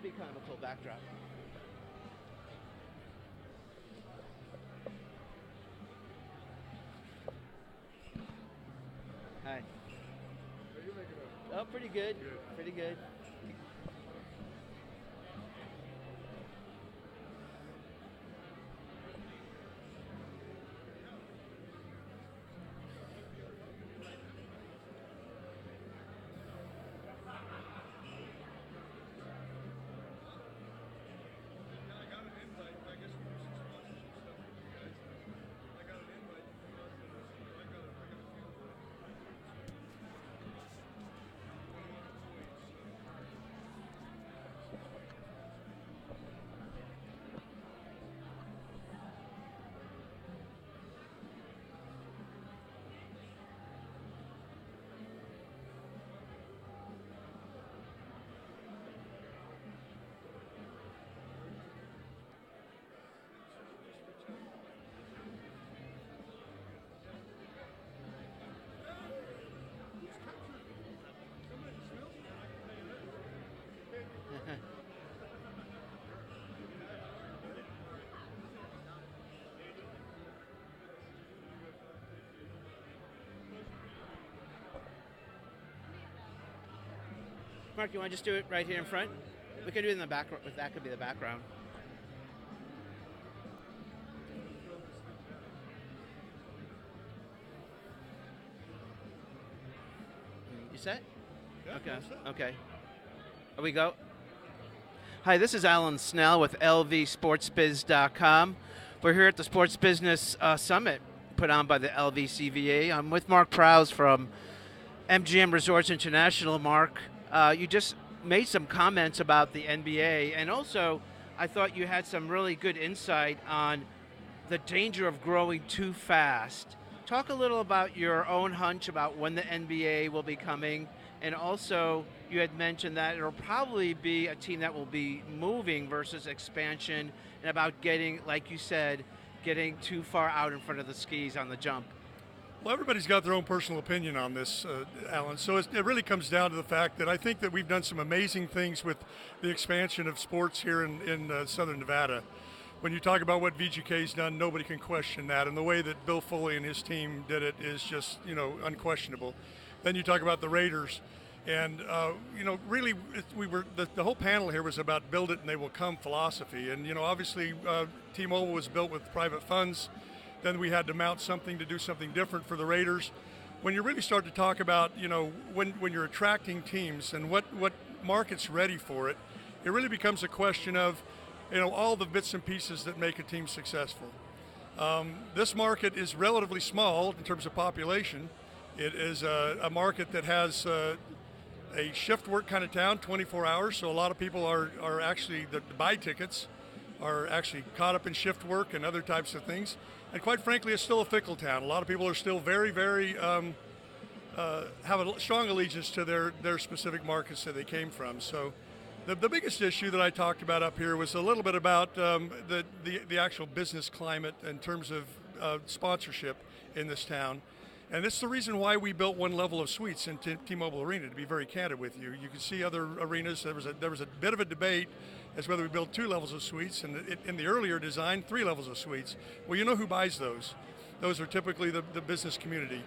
be kind of a cool backdrop. Hi. Oh, pretty good. Pretty good. Mark, you want to just do it right here in front? We can do it in the background. That could be the background. You set? Yeah, okay. set. Okay. Here we go. Hi, this is Alan Snell with LVSportsBiz.com. We're here at the Sports Business Summit put on by the LVCVA. I'm with Mark Prowse from MGM Resorts International. Mark, you just made some comments about the NBA, and also I thought you had some really good insight on the danger of growing too fast. Talk a little about your own hunch about when the NBA will be coming, and also you had mentioned that it'll probably be a team that will be moving versus expansion, and about getting, like you said, getting too far out in front of the skis on the jump. Well, everybody's got their own personal opinion on this, Alan. So it really comes down to the fact that I think that we've done some amazing things with the expansion of sports here in Southern Nevada. When you talk about what VGK's done, nobody can question that. And the way that Bill Foley and his team did it is just, unquestionable. Then you talk about the Raiders. And, really, the whole panel here was about build it and they will come philosophy. And, obviously, T-Mobile was built with private funds. Then we had to mount something to do something different for the Raiders. When you really start to talk about, when you're attracting teams and what market's ready for it, it really becomes a question of, all the bits and pieces that make a team successful. This market is relatively small in terms of population. It is a market that has a shift work kind of town, 24 hours. So a lot of people are actually, that buy tickets are actually caught up in shift work and other types of things. And quite frankly, it's still a fickle town. A lot of people are still very, very, have a strong allegiance to their specific markets that they came from. So the biggest issue that I talked about up here was a little bit about the actual business climate in terms of sponsorship in this town. And it's the reason why we built one level of suites in T-Mobile Arena, to be very candid with you. You can see other arenas. There was a bit of a debate as whether we build 2 levels of suites, and in the earlier design, 3 levels of suites. Well, you know who buys those? Those are typically the business community.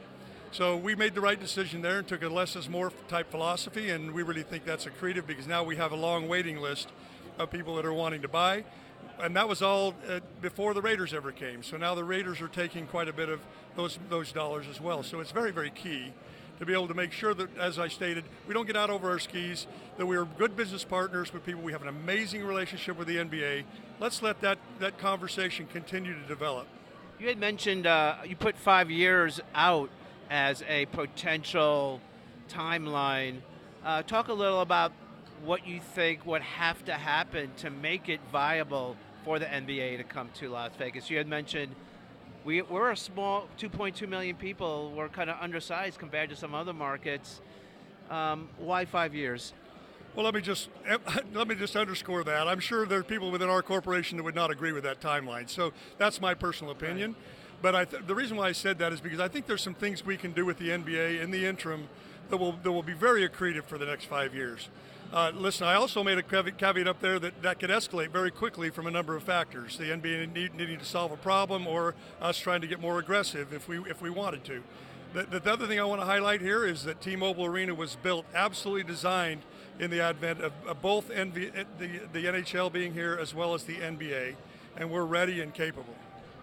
So we made the right decision there and took a less is more type philosophy, and we really think that's accretive because now we have a long waiting list of people that are wanting to buy. And that was all before the Raiders ever came. So now the Raiders are taking quite a bit of those dollars as well. So it's very, very key to be able to make sure that, as I stated, we don't get out over our skis, that we're good business partners with people. We have an amazing relationship with the NBA. Let's let that conversation continue to develop. You had mentioned you put 5 years out as a potential timeline. Talk a little about what you think would have to happen to make it viable for the NBA to come to Las Vegas. You had mentioned we're a small 2.2 million people. We're kind of undersized compared to some other markets. Why 5 years? Well, let me just underscore that. I'm sure there are people within our corporation that would not agree with that timeline. So that's my personal opinion. Right. But the reason why I said that is because I think there's some things we can do with the NBA in the interim that will be very accretive for the next 5 years. Listen, I also made a caveat up there that could escalate very quickly from a number of factors. The NBA needing to solve a problem, or us trying to get more aggressive if we wanted to. The other thing I want to highlight here is that T-Mobile Arena was built, absolutely designed in the advent of both the NHL being here as well as the NBA, and we're ready and capable.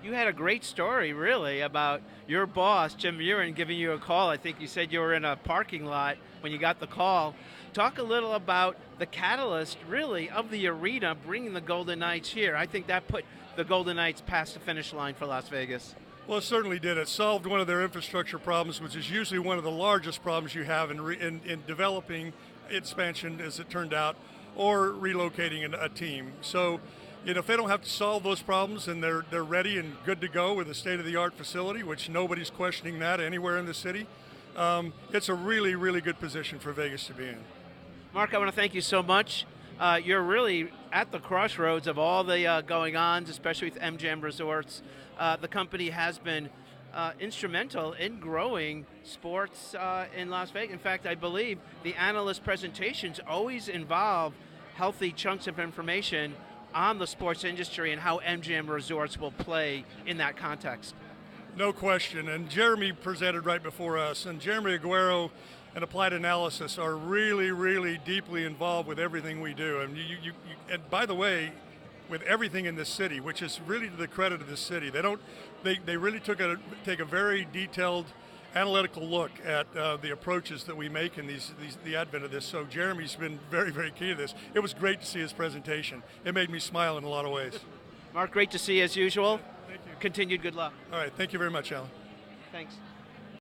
You had a great story, really, about your boss, Jim Murin, giving you a call. I think you said you were in a parking lot when you got the call. Talk a little about the catalyst, really, of the arena bringing the Golden Knights here. I think that put the Golden Knights past the finish line for Las Vegas. Well, it certainly did. It solved one of their infrastructure problems, which is usually one of the largest problems you have in developing expansion, as it turned out, or relocating a team. So, if they don't have to solve those problems and they're ready and good to go with a state-of-the-art facility, which nobody's questioning that anywhere in the city, it's a really, really good position for Vegas to be in. Mark, I want to thank you so much. You're really at the crossroads of all the going-ons, especially with MGM Resorts. The company has been instrumental in growing sports in Las Vegas. In fact, I believe the analyst presentations always involve healthy chunks of information on the sports industry and how MGM Resorts will play in that context. No question, and Jeremy presented right before us, and Jeremy Aguero and Applied Analysis are really, really deeply involved with everything we do. And and by the way, with everything in this city, which is really to the credit of this city, they really take a very detailed analytical look at the approaches that we make in the advent of this. So Jeremy's been very, very key to this. It was great to see his presentation. It made me smile in a lot of ways. Mark, great to see you as usual. Thank you. Continued good luck. All right, thank you very much, Alan. Thanks.